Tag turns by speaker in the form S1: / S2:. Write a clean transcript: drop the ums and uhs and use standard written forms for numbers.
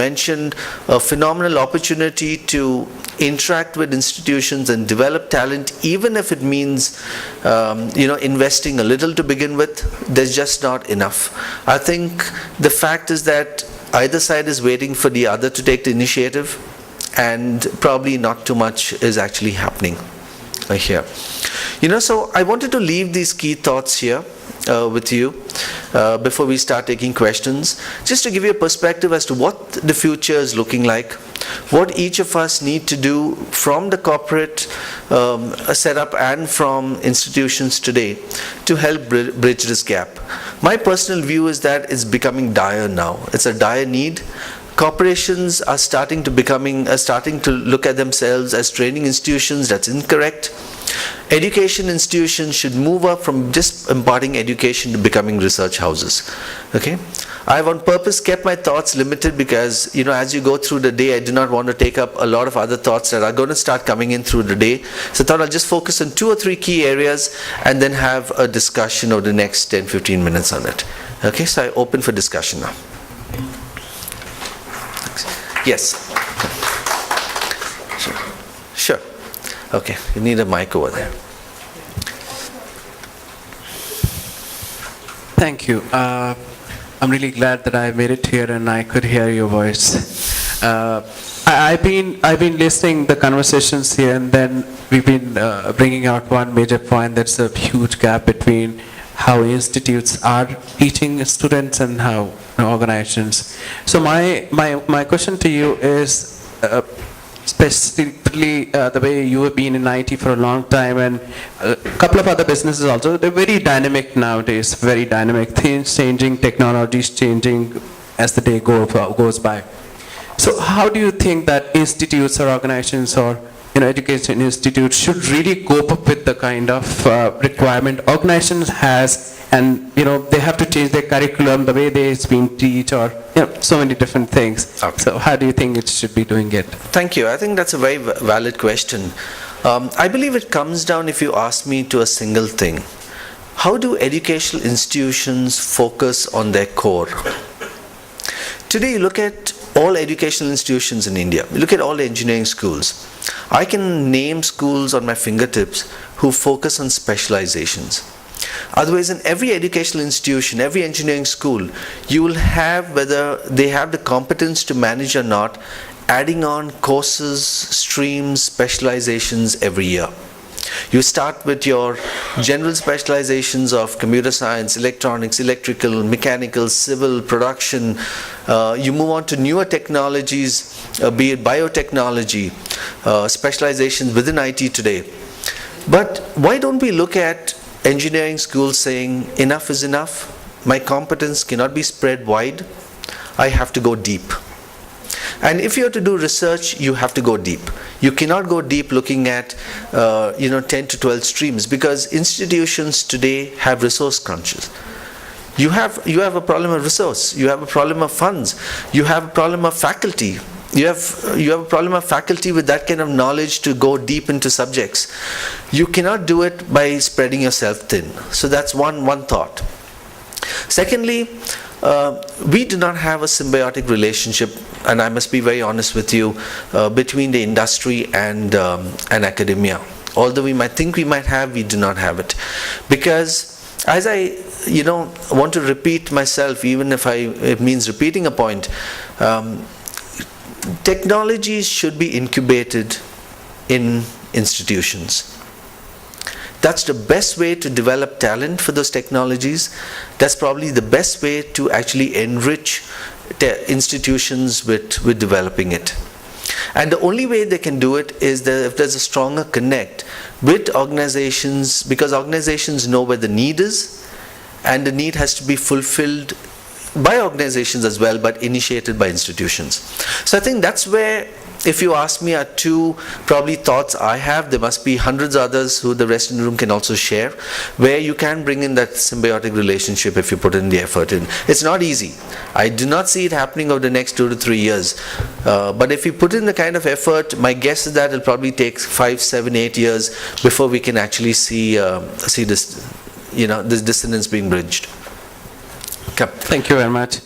S1: mentioned a phenomenal opportunity to interact with institutions and develop talent, even if it means investing a little to begin with. There's just not enough. I think the fact is that either side is waiting for the other to take the initiative, and probably not too much is actually happening here. So I wanted to leave these key thoughts here with you before we start taking questions, just to give you a perspective as to what the future is looking like, what each of us need to do from the corporate setup and from institutions today to help bridge this gap. My personal view is that it's becoming dire now. It's a dire need. Corporations are starting to look at themselves as training institutions. That's incorrect. Education institutions should move up from just imparting education to becoming research houses. Okay? I have on purpose kept my thoughts limited because, as you go through the day, I do not want to take up a lot of other thoughts that are going to start coming in through the day. So I thought I'll just focus on 2 or 3 key areas and then have a discussion over the next 10-15 minutes on it. Okay, so I open for discussion now. Yes. Sure. Okay, you need a mic over there.
S2: Thank you. I'm really glad that I made it here and I could hear your voice. I've been listening the conversations here, and then we've been bringing out one major point. There's a huge gap between how institutes are teaching students and how organizations. So my question to you is specifically the way you have been in IT for a long time, and a couple of other businesses also. They're very dynamic nowadays, very dynamic. Things changing, technologies changing as the day goes by. So how do you think that institutes or organizations or education institutes should really cope up with the kind of requirement organizations has, and they have to change their curriculum, the way they've been taught, or so many different things. Okay. So how do you think it should be doing it?
S1: Thank you. I think that's a very valid question. I believe it comes down, if you ask me, to a single thing. How do educational institutions focus on their core? Today, you look at all educational institutions in India. You look at all engineering schools. I can name schools on my fingertips who focus on specializations. Otherwise, in every educational institution, every engineering school, you will have, whether they have the competence to manage or not, adding on courses, streams, specializations every year. You start with your general specializations of computer science, electronics, electrical, mechanical, civil, production. You move on to newer technologies, be it biotechnology, specializations within IT today. But why don't we look at engineering schools saying, enough is enough, my competence cannot be spread wide, I have to go deep. And if you have to do research, you have to go deep. You cannot go deep looking at 10 to 12 streams, because institutions today have resource crunches. You have a problem of resource, you have a problem of funds, you have a problem of faculty. You have a problem of faculty with that kind of knowledge to go deep into subjects. You cannot do it by spreading yourself thin. So that's one thought. Secondly, we do not have a symbiotic relationship, and I must be very honest with you, between the industry and academia. Although we might think we might have, we do not have it. Because as I want to repeat myself, even if it means repeating a point, technologies should be incubated in institutions. That's the best way to develop talent for those technologies. That's probably the best way to actually enrich institutions with developing it. And the only way they can do it is that if there's a stronger connect with organizations, because organizations know where the need is, and the need has to be fulfilled by organizations as well, but initiated by institutions. So I think that's where, if you ask me, are 2 probably thoughts I have. There must be hundreds of others who the rest in the room can also share, where you can bring in that symbiotic relationship if you put in the effort in. It's not easy. I do not see it happening over the next 2 to 3 years. But if you put in the kind of effort, my guess is that it'll probably take 5, 7, 8 years before we can actually see this, this dissonance being bridged.
S2: Thank you very much.